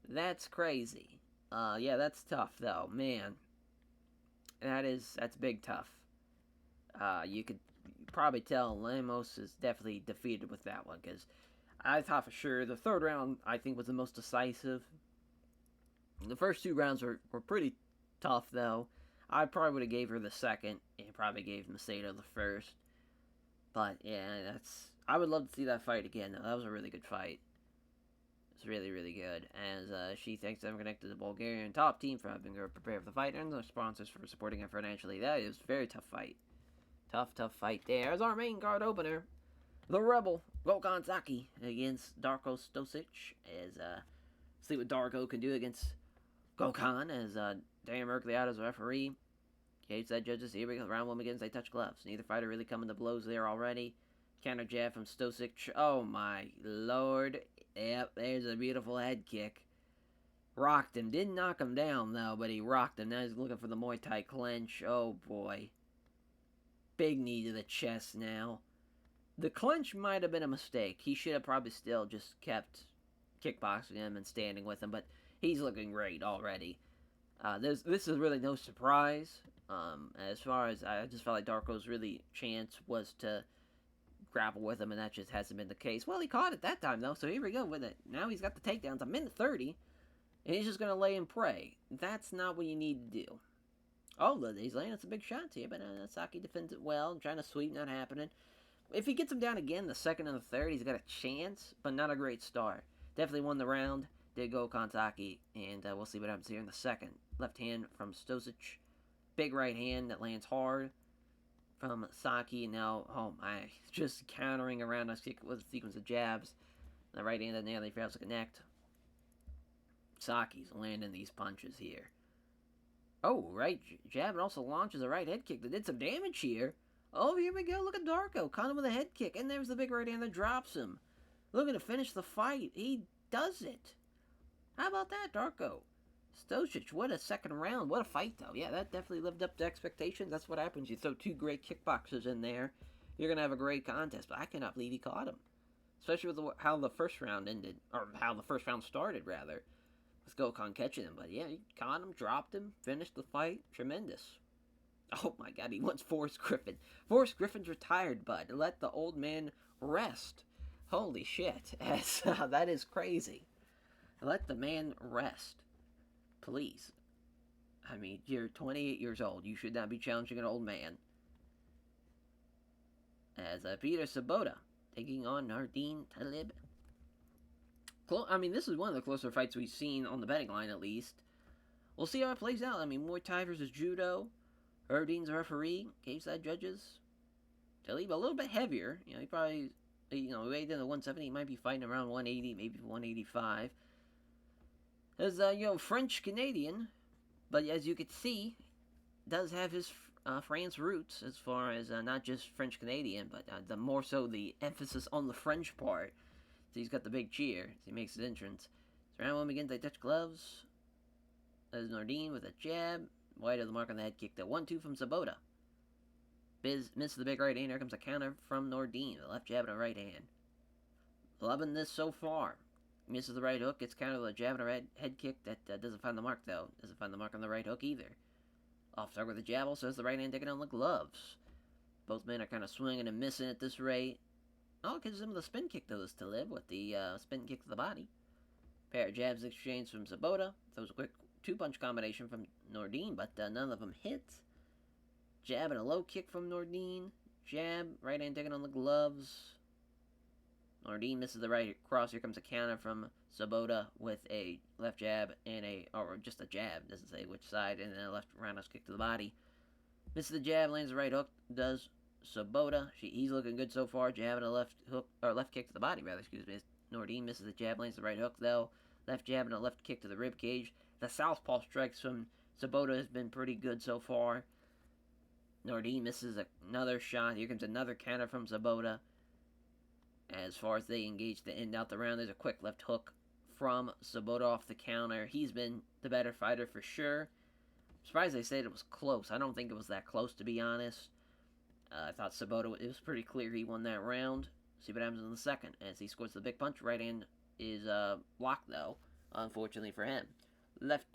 That's crazy. Yeah, that's tough, though. Man. That's big tough. You could probably tell Lemos is definitely defeated with that one, because I thought for sure the third round, I think, was the most decisive. The first two rounds were pretty tough, though. I probably would have gave her the second, and probably gave Macedo the first. But, yeah, I would love to see that fight again, though. That was a really good fight. It's really, really good. As she thanks them connected to the Bulgarian top team for having her prepare for the fight, and the sponsors for supporting her financially. That is a very tough fight. Tough fight there. There's our main card opener. The Rebel, Gokhan Saki, against Darko Stosic. As, see what Darko can do against Gokhan, as Dan Merkley out as a referee. Cage side judges, here we go. Round one begins, they touch gloves. Neither fighter really coming to blows there already. Counter jab from Stosic. Oh my lord. Yep, there's a beautiful head kick. Rocked him. Didn't knock him down, though, but he rocked him. Now he's looking for the Muay Thai clinch. Oh, boy. Big knee to the chest now. The clinch might have been a mistake. He should have probably still just kept kickboxing him and standing with him, but he's looking great already. This is really no surprise. As far as I just felt like Darko's really chance was to grapple with him, and that just hasn't been the case. Well, he caught it that time, though, so here we go with it. Now he's got the takedowns, a minute 30, and he's just going to lay and pray. That's not what you need to do. Oh, he's laying some big shots here, but Saki defends it well, trying to sweep, not happening. If he gets him down again, the second and the third, he's got a chance, but not a great start. Definitely won the round, did Gokhan Saki, and we'll see what happens here in the second. Left hand from Stosic, big right hand that lands hard from Saki. Now, oh my, just countering around a sequence of jabs. The right hand that nearly fails to connect. Saki's landing these punches here. Oh, right jab, and also launches a right head kick that did some damage here. Oh, here we go. Look at Darko. Caught him with a head kick, and there's the big right hand that drops him. Looking to finish the fight. He does it. How about that, Darko? Stosic, what a second round. What a fight, though. Yeah, that definitely lived up to expectations. That's what happens. You throw two great kickboxers in there, you're going to have a great contest. But I cannot believe he caught him. Especially with how the first round ended, or how the first round started, rather. With Gokhan catching him. But yeah, he caught him, dropped him, finished the fight. Tremendous. Oh my god, he wants Forrest Griffin. Forrest Griffin's retired, bud. Let the old man rest. Holy shit. That is crazy. Let the man rest. Please. I mean, you're 28 years old. You should not be challenging an old man. As Peter Sabota taking on Nardine Talib. I mean, this is one of the closer fights we've seen on the betting line, at least. We'll see how it plays out. I mean, Muay Thai versus Judo. Herdine's a referee. Cage side judges. Talib a little bit heavier. You know, he probably, weighed in at 170. He might be fighting around 180, maybe 185. As, French-Canadian. But as you can see, does have his France roots as far as not just French-Canadian, but the more so the emphasis on the French part. So he's got the big cheer as he makes his entrance. So round one begins, they touch gloves. There's Nardine with a jab. Wide of the mark on the head kick. The 1-2 from Sabota. Biz misses the big right hand. Here comes a counter from Nordine. The left jab and a right hand. Loving this so far. Misses the right hook. Gets countered with a jab and a head kick. That doesn't find the mark, though. Doesn't find the mark on the right hook either. Off target with the jab. Also has the right hand taking on the gloves. Both men are kind of swinging and missing at this rate. Oh, it gives him the spin kick, though, to live with the spin kick to the body. Pair of jabs exchanged from Sabota. Throws a quick two-punch combination from Nordine, but none of them hit. Jab and a low kick from Nordine. Jab, right hand taking on the gloves. Nordine misses the right cross. Here comes a counter from Sabota with a left jab and or just a jab, doesn't say which side, and then a left roundhouse kick to the body. Misses the jab, lands the right hook, does Sabota. He's looking good so far. Jab and a left hook, or left kick to the body, rather, excuse me. Nordine misses the jab, lands the right hook, though. Left jab and a left kick to the rib cage. The southpaw strikes from Sabota has been pretty good so far. Nordine misses another shot. Here comes another counter from Sabota. As far as they engage to end out the round, there's a quick left hook from Sabota off the counter. He's been the better fighter for sure. I'm surprised they said it was close. I don't think it was that close, to be honest. I thought Sabota, it was pretty clear he won that round. See what happens in the second. As he scores the big punch, right hand is blocked, though, unfortunately for him. Left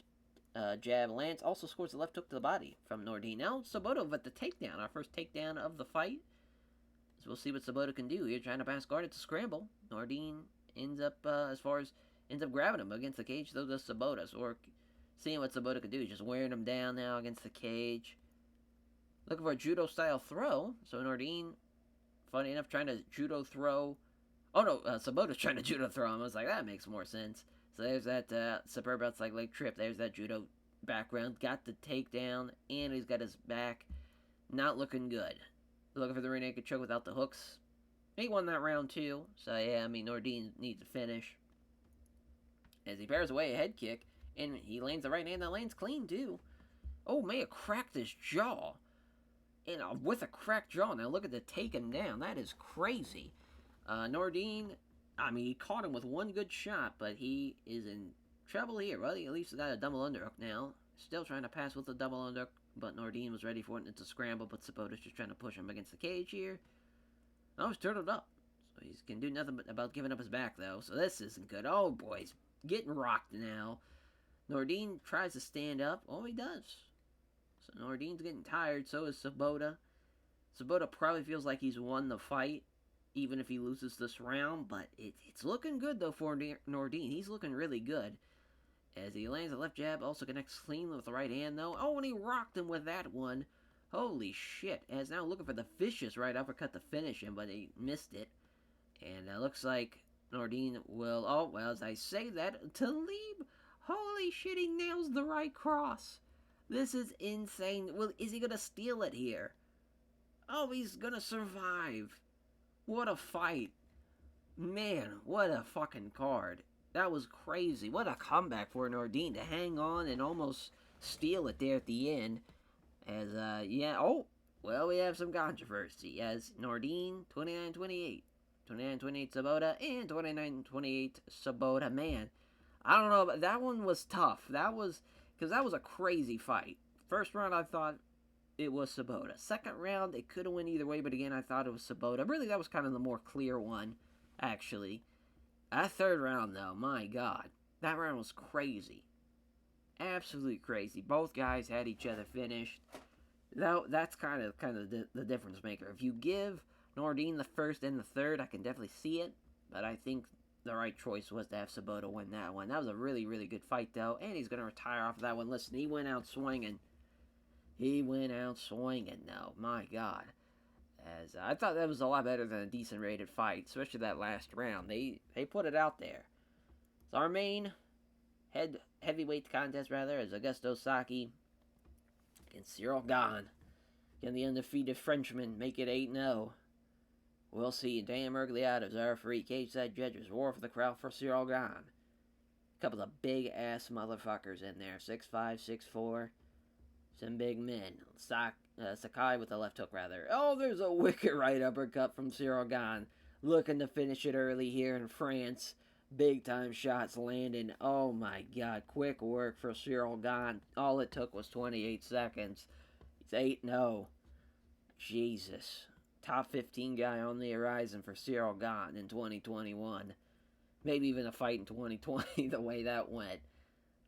jab lands, also scores the left hook to the body from Nordine. Now Sabota with the takedown, our first takedown of the fight. So we'll see what Sabota can do here, trying to pass guard. It's a scramble. Nordine ends up, grabbing him against the cage, though does Sabota. So we're seeing what Sabota can do. He's just wearing him down now against the cage. Looking for a judo-style throw. So Nordine, funny enough, trying to judo throw. Oh no, Sabota's trying to judo throw him. I was like, that makes more sense. So there's that superb outside leg trip. There's that judo background. Got the takedown, and he's got his back. Not looking good. Looking for the rear naked choke without the hooks. He won that round too. So yeah, I mean, Nordine needs to finish. As he pairs away a head kick, and he lands the right hand. That lands clean too. Oh, may have cracked his jaw. And with a cracked jaw. Now look at the take him down. That is crazy. Nordine, I mean, he caught him with one good shot, but he is in trouble here. Well, he at least got a double underhook now. Still trying to pass with a double underhook, but Nordine was ready for it. It's a scramble, but Sabota's just trying to push him against the cage here. Oh, he's turtled up. So he can do nothing about giving up his back, though. So this isn't good. Oh, boy, he's getting rocked now. Nordine tries to stand up. Oh, he does. So Nordine's getting tired. So is Sabota. Sabota probably feels like he's won the fight, even if he loses this round. But it's looking good, though, for Nordine. He's looking really good. As he lands a left jab, also connects clean with the right hand, though. Oh, and he rocked him with that one. Holy shit. As now looking for the vicious right uppercut to finish him, but he missed it. And it looks like Nordine will... Oh, well, as I say that, Talib... Holy shit, he nails the right cross. This is insane. Well, is he going to steal it here? Oh, he's going to survive. What a fight. Man, what a fucking card. That was crazy. What a comeback for Nordine to hang on and almost steal it there at the end. As, yeah, oh, well, we have some controversy. As Nordine, 29-28. 29-28 Sabota and 29-28 Sabota. Man, I don't know, but that one was tough. Because that was a crazy fight. First round, I thought it was Sabota. Second round, it could have went either way, but again, I thought it was Sabota. Really, that was kind of the more clear one, actually. That third round, though, my God, that round was crazy, absolutely crazy. Both guys had each other finished. That's kind of the difference maker. If you give Nordine the first and the third, I can definitely see it, but I think the right choice was to have Sabota win that one. That was a really, really good fight, though, and he's going to retire off of that one. Listen, he went out swinging. Though. My God. As I thought that was a lot better than a decent rated fight, especially that last round. They put it out there. So our main heavyweight contest, rather, is Augusto Saki against Cyril Gane. Can the undefeated Frenchman make it 8-0? We'll see. Dan Mergliata is our referee. Cage side judges. Roar for the crowd for Cyril Gane. A couple of big ass motherfuckers in there. 6'5", 6'4". Some big men. Sakai with the left hook, rather. Oh, there's a wicked right uppercut from Cyril Gane. Looking to finish it early here in France. Big time shots landing. Oh my God. Quick work for Cyril Gane. All it took was 28 seconds. He's 8-0. Jesus. Top 15 guy on the horizon for Cyril Gane in 2021. Maybe even a fight in 2020 the way that went.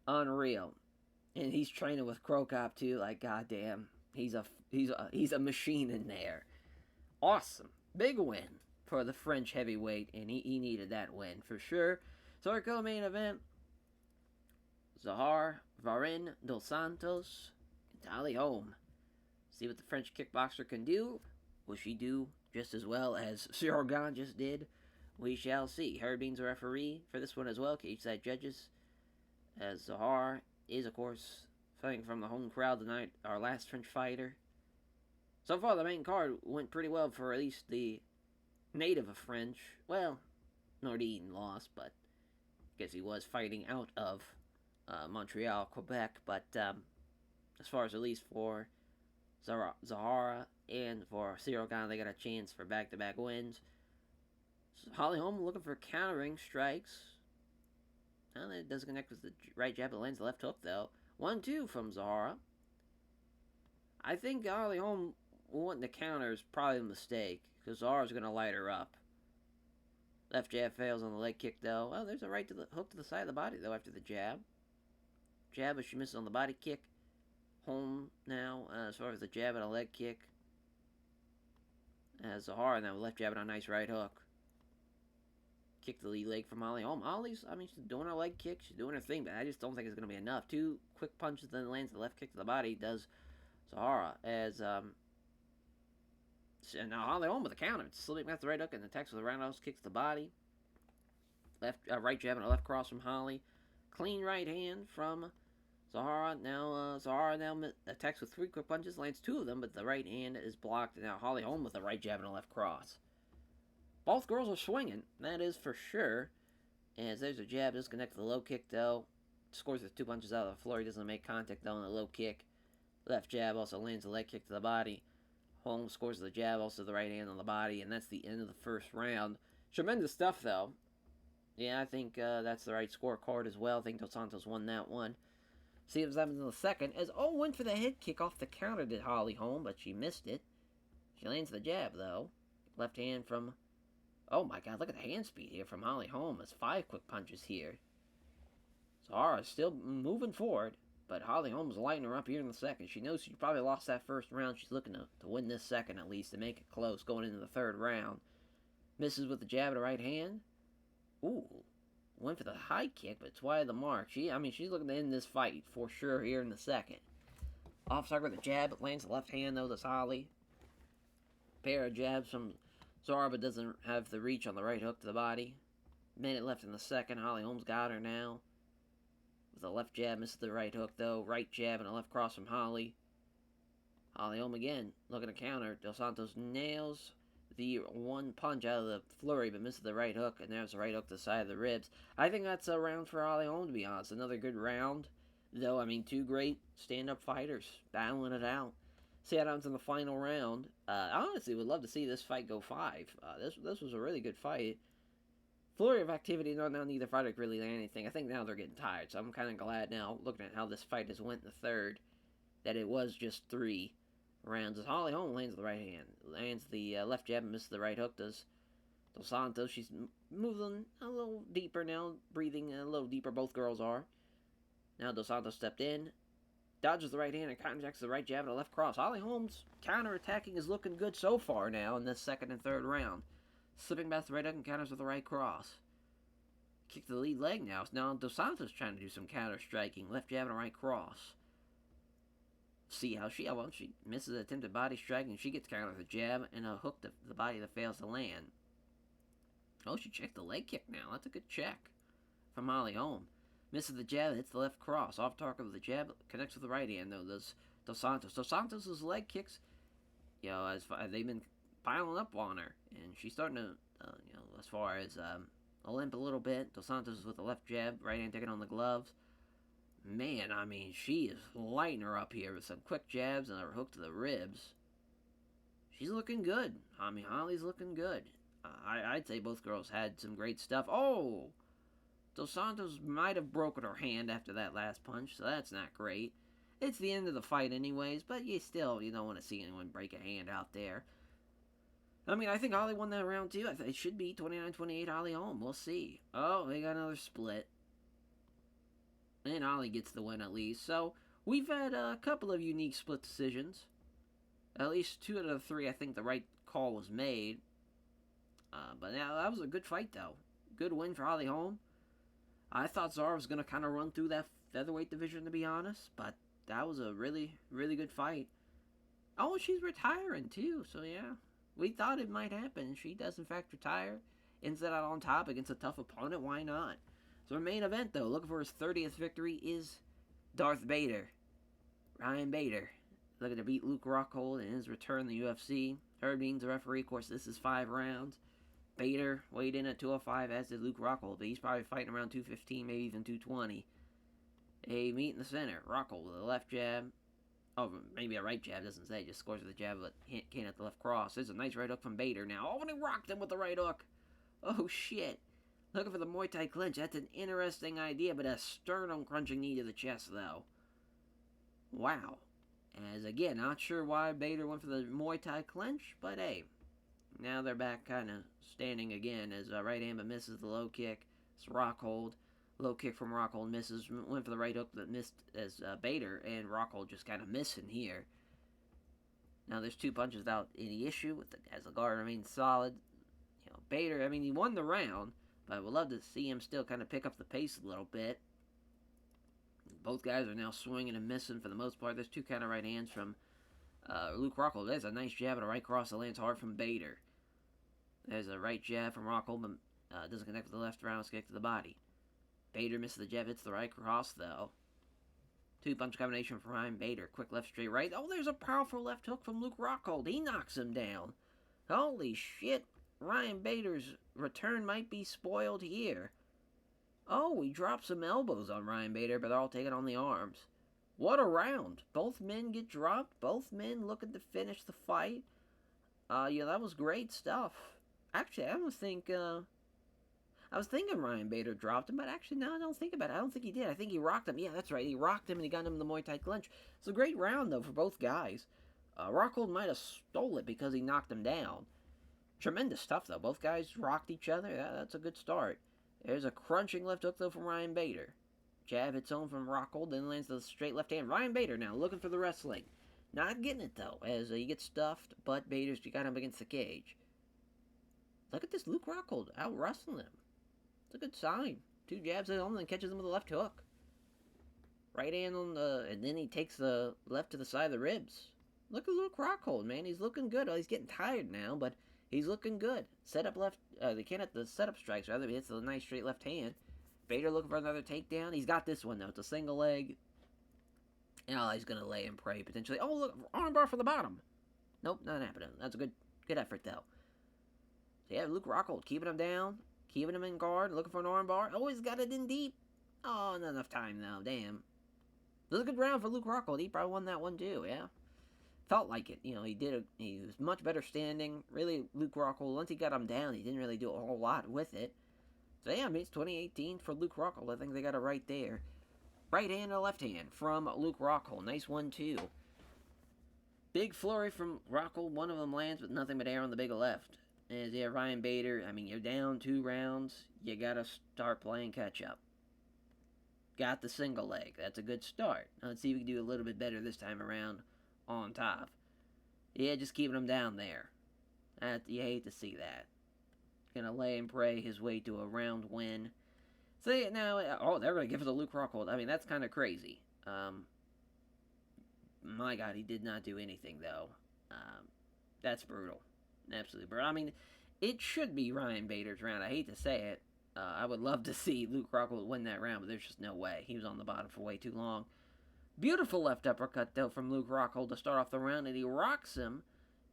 Unreal. And he's training with Krokop too. Like, goddamn, he's a machine in there. Awesome, big win for the French heavyweight, and he needed that win for sure. So our co-main event: Zahar Varin dos Santos and Holly Holm. See what the French kickboxer can do. Will she do just as well as Cyril Gane just did? We shall see. Herbean's a referee for this one as well. Cage side judges. As Zahar is, of course, fighting from the home crowd tonight, our last French fighter. So far, the main card went pretty well for at least the native of French. Well, Nordine lost, but I guess he was fighting out of Montreal, Quebec. But as far as at least for Zahara and for Cyril Gane, they got a chance for back-to-back wins. So Holly Holm looking for countering strikes. Well, it does connect with the right jab, but lands the left hook, though. 1-2 from Zahara. I think Holly Holm wanting to counter is probably a mistake, because Zahara's going to light her up. Left jab fails on the leg kick, though. Well, there's a right to the hook to the side of the body, though, after the jab. Jab, but she misses on the body kick. Holm now, as far as the jab and a leg kick. Zahara now left jab and a nice right hook. Kick the lead leg from Holly Holm. Holly's, she's doing her leg kick. She's doing her thing, but I just don't think it's going to be enough. 2 quick punches, then lands the left kick to the body. Does Zahara. As, and now Holly Holm with a counter. Slipping out the right hook and attacks with a roundhouse. Kicks the body. Right jab and a left cross from Holly. Clean right hand from Zahara. Now, Zahara now attacks with 3 quick punches. Lands 2 of them, but the right hand is blocked. And now Holly Holm with a right jab and a left cross. Both girls are swinging, that is for sure. As there's a jab, disconnect the low kick, though. Scores with 2 punches out of the floor. He doesn't make contact, though, on the low kick. Left jab also lands a leg kick to the body. Holm scores the jab, also the right hand on the body, and that's the end of the first round. Tremendous stuff, though. Yeah, I think that's the right scorecard as well. I think Dos Santos won that one. See what happens in the second, as went for the head kick off the counter to Holly Holm, but she missed it. She lands the jab, though. Left hand from... Oh my God, look at the hand speed here from Holly Holm. It's 5 quick punches here. Zahara's still moving forward, but Holly Holm's lighting her up here in the second. She knows she probably lost that first round. She's looking to win this second at least, to make it close going into the third round. Misses with the jab and the right hand. Ooh, went for the high kick, but it's wide of the mark. She's looking to end this fight for sure here in the second. Off target with the jab, but lands the left hand though, this Holly. Pair of jabs from Zahara, but doesn't have the reach on the right hook to the body. Minute left in the second. Holly Holm's got her now. With a left jab, misses the right hook though. Right jab and a left cross from Holly. Holly Holm again, looking to counter. Dos Santos nails the 1 punch out of the flurry, but misses the right hook, and there's the right hook to the side of the ribs. I think that's a round for Holly Holm, to be honest. Another good round, though. 2 great stand-up fighters battling it out. See how happens in the final round. I honestly would love to see this fight go 5. This was a really good fight flurry of activity. No, now neither fighter could really land anything. I think now they're getting tired, so I'm kind of glad now, looking at how this fight has went in the third, that it was just 3 rounds. As Holly Holm lands the right hand, lands the left jab and misses the right hook. Does Dos Santos? She's moving a little deeper now, breathing a little deeper. Both girls are. Now Dos Santos stepped in, dodges the right hand and counterattacks the right jab and a left cross. Holly Holm's counterattacking is looking good so far now in this second and third round. Slipping back the right hook and counters with the right cross. Kick to the lead leg now. Now Dos Santos trying to do some counter striking. Left jab and a right cross. See how she misses an attempted body strike and she gets countered with a jab and a hook to the body that fails to land. Oh, she checked the leg kick now. That's a good check from Holly Holm. Misses the jab, hits the left cross. Off target with the jab, connects with the right hand though. Does Dos Santos. Dos Santos' leg kicks, as they've been piling up on her, and she's starting to, as far as limp a little bit. Dos Santos with the left jab, right hand taking on the gloves. Man, I mean, she is lighting her up here with some quick jabs and a hook to the ribs. She's looking good. I mean, Holly's looking good. I'd say both girls had some great stuff. Oh! Dos Santos might have broken her hand after that last punch, so that's not great. It's the end of the fight anyways, but you don't want to see anyone break a hand out there. I mean, I think Holly won that round too. It should be 29-28 Holly Holm. We'll see. Oh, they got another split. And Holly gets the win at least. So, we've had a couple of unique split decisions. At least 2 out of the 3, I think the right call was made. But now that was a good fight, though. Good win for Holly Holm. I thought Zara was going to kind of run through that featherweight division, to be honest. But that was a really, really good fight. Oh, she's retiring, too. So, yeah. We thought it might happen. She does, in fact, retire. Ends that out on top against a tough opponent. Why not? So, our main event, though, looking for his 30th victory, is Darth Bader. Ryan Bader. Looking to beat Luke Rockhold in his return to the UFC. Herb Dean's the referee. Of course, this is 5 rounds. Bader weighed in at 205, as did Luke Rockhold, but he's probably fighting around 215, maybe even 220. A meet in the center. Rockhold with a left jab. Oh, maybe a right jab, doesn't say. Just scores with a jab, but can't at the left cross. There's a nice right hook from Bader now. Oh, and he rocked him with the right hook. Oh, shit. Looking for the Muay Thai clinch. That's an interesting idea, but a sternum-crunching knee to the chest, though. Wow. As, again, not sure why Bader went for the Muay Thai clinch, but hey. Now they're back kind of standing again as right hand but misses the low kick. It's Rockhold. Low kick from Rockhold misses. Went for the right hook but missed as Bader, and Rockhold just kind of missing here. Now there's 2 punches without any issue as the guard remains solid. Bader, I mean, he won the round, but I would love to see him still kind of pick up the pace a little bit. Both guys are now swinging and missing for the most part. There's 2 kind of right hands from Luke Rockhold. There's a nice jab and a right cross that lands hard from Bader. There's a right jab from Rockhold, but doesn't connect with the left round kick to the body. Bader misses the jab, hits the right cross, though. 2-punch combination from Ryan Bader. Quick left, straight right. Oh, there's a powerful left hook from Luke Rockhold. He knocks him down. Holy shit. Ryan Bader's return might be spoiled here. Oh, he drops some elbows on Ryan Bader, but they're all taken on the arms. What a round. Both men get dropped. Both men looking to finish the fight. That was great stuff. Actually, I was thinking Ryan Bader dropped him, but actually, now I don't think about it. I don't think he did. I think he rocked him. Yeah, that's right. He rocked him and he got him in the Muay Thai clinch. It's a great round, though, for both guys. Rockhold might have stole it because he knocked him down. Tremendous stuff, though. Both guys rocked each other. That's a good start. There's a crunching left hook, though, from Ryan Bader. Jab hits home from Rockhold, then lands the straight left hand. Ryan Bader now looking for the wrestling. Not getting it, though, as he gets stuffed, but Bader's got him against the cage. Look at this Luke Rockhold out wrestling him. It's a good sign. 2 jabs at home, then catches him with a left hook. Right hand on and then he takes the left to the side of the ribs. Look at Luke Rockhold, man. He's looking good. Oh, he's getting tired now, but he's looking good. Setup left, they can't hit the setup strikes, rather, but it's a nice straight left hand. Bader looking for another takedown. He's got this one, though. It's a single leg. Oh, he's going to lay and pray, potentially. Oh, look, armbar from the bottom. Nope, not happening. That's a good effort, though. So, yeah, Luke Rockhold keeping him down, keeping him in guard, looking for an armbar. Oh, he's got it in deep. Oh, not enough time, though. Damn. It was a good round for Luke Rockhold. He probably won that one, too, yeah. Felt like it. He was much better standing. Really, Luke Rockhold, once he got him down, he didn't really do a whole lot with it. So yeah, I mean, it's 2018 for Luke Rockhold. I think they got it right there. Right hand or left hand from Luke Rockhold. Nice one, too. Big flurry from Rockhold. One of them lands with nothing but air on the big left. As yeah, Ryan Bader, I mean, you're down 2 rounds. You got to start playing catch up. Got the single leg. That's a good start. Now let's see if we can do a little bit better this time around on top. Yeah, just keeping him down there. You hate to see that. Gonna lay and pray his way to a round win. So now, they're gonna give it to Luke Rockhold. I mean, that's kind of crazy. My God, he did not do anything though. That's brutal, absolutely brutal. I mean, it should be Ryan Bader's round. I hate to say it. I would love to see Luke Rockhold win that round, but there's just no way. He was on the bottom for way too long. Beautiful left uppercut though from Luke Rockhold to start off the round, and he rocks him,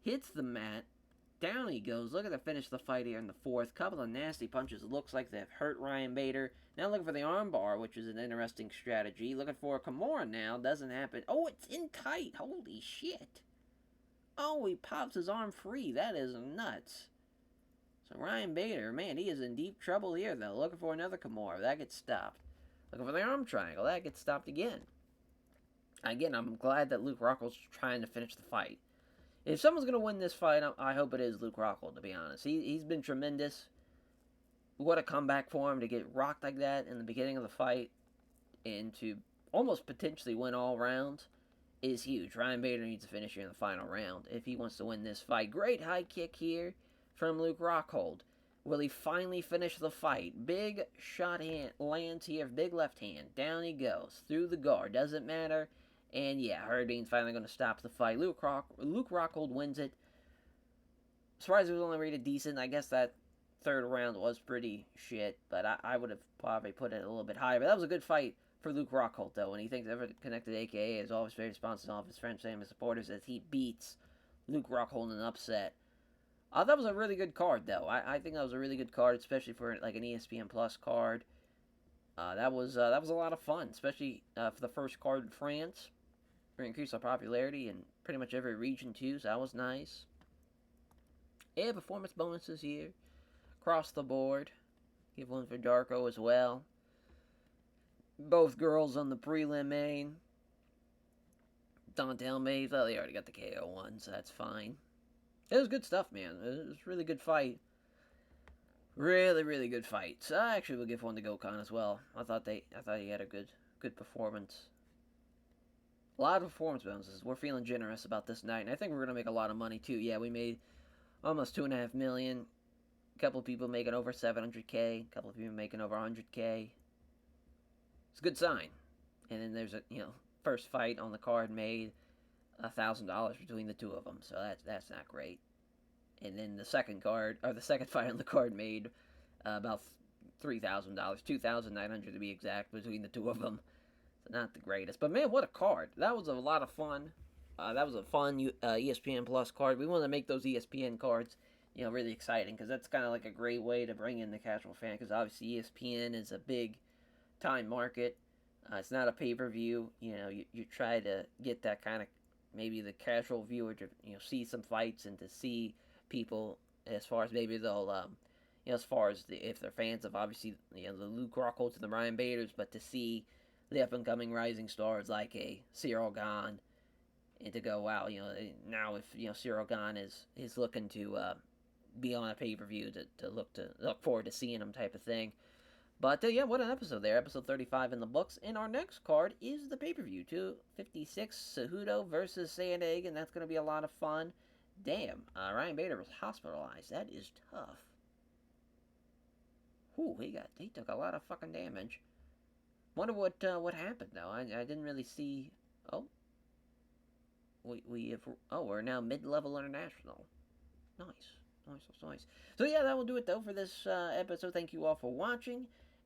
hits the mat. Down he goes. Look at the finish of the fight here in the fourth. Couple of nasty punches. It looks like they've hurt Ryan Bader. Now looking for the armbar, which is an interesting strategy. Looking for a Kimura now. Doesn't happen. Oh, it's in tight. Holy shit. Oh, he pops his arm free. That is nuts. So Ryan Bader, man, he is in deep trouble here, though. Looking for another Kimura. That gets stopped. Looking for the arm triangle. That gets stopped again. Again, I'm glad that Luke Rockhold's trying to finish the fight. If someone's going to win this fight, I hope it is Luke Rockhold, to be honest. He's been tremendous. What a comeback for him to get rocked like that in the beginning of the fight and to almost potentially win all rounds is huge. Ryan Bader needs to finish here in the final round if he wants to win this fight. Great high kick here from Luke Rockhold. Will he finally finish the fight? Big shot hand lands here, big left hand. Down he goes, through the guard. Doesn't matter. And yeah, Hurricane's finally going to stop the fight. Luke Rockhold wins it. Surprised it was only rated decent. I guess that third round was pretty shit, but I would have probably put it a little bit higher. But that was a good fight for Luke Rockhold, though. And he thinks Ever Connected, a.k.a. is always very responsive to all of his friends, family, supporters as he beats Luke Rockhold in an upset. That was a really good card, though. I think that was a really good card, especially for like an ESPN Plus card. That was a lot of fun, especially for the first card in France. Increased our popularity in pretty much every region too, so that was nice. Yeah, performance bonuses here, across the board. Give one for Darko as well. Both girls on the prelim main. Dontel Mays, well, they already got the KO one, so that's fine. It was good stuff, man. It was a really good fight. Really, really good fight. So I actually will give one to Gokhan as well. I thought he had a good performance. A lot of performance bonuses. We're feeling generous about this night, and I think we're going to make a lot of money, too. Yeah, we made almost $2.5 million. A couple of people making over $700K. A couple of people making over $100K. It's a good sign. And then there's a, first fight on the card made $1,000 between the two of them, so that's not great. And then the second fight on the card made about $3,000, $2,900 to be exact, between the two of them. Not the greatest, but man, what a card. That was a lot of fun. That was a fun ESPN Plus card. We want to make those ESPN cards, really exciting, because that's kind of like a great way to bring in the casual fan, because obviously ESPN is a big time market. It's not a pay-per-view. You try to get that kind of, maybe the casual viewer to, see some fights and to see people as far as maybe they'll, as far as if they're fans of obviously, the Luke Rockholds and the Ryan Baders, but to see the up-and-coming rising stars like a Cyril Gane, and to go, wow, now if, Cyril Gane is looking to be on a pay-per-view to look forward to seeing him type of thing. But, yeah, what an episode there. Episode 35 in the books. And our next card is the pay-per-view, 256, Cejudo versus Sandhagen. That's going to be a lot of fun. Damn, Ryan Bader was hospitalized. That is tough. Whew, he took a lot of fucking damage. Wonder what happened though. I didn't really see. Oh, we're now mid-level international. Nice. So yeah, that will do it though for this episode. Thank you all for watching,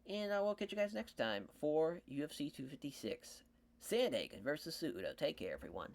and I will catch you guys next time for UFC 256, Sandhagen versus Cejudo. Take care, everyone.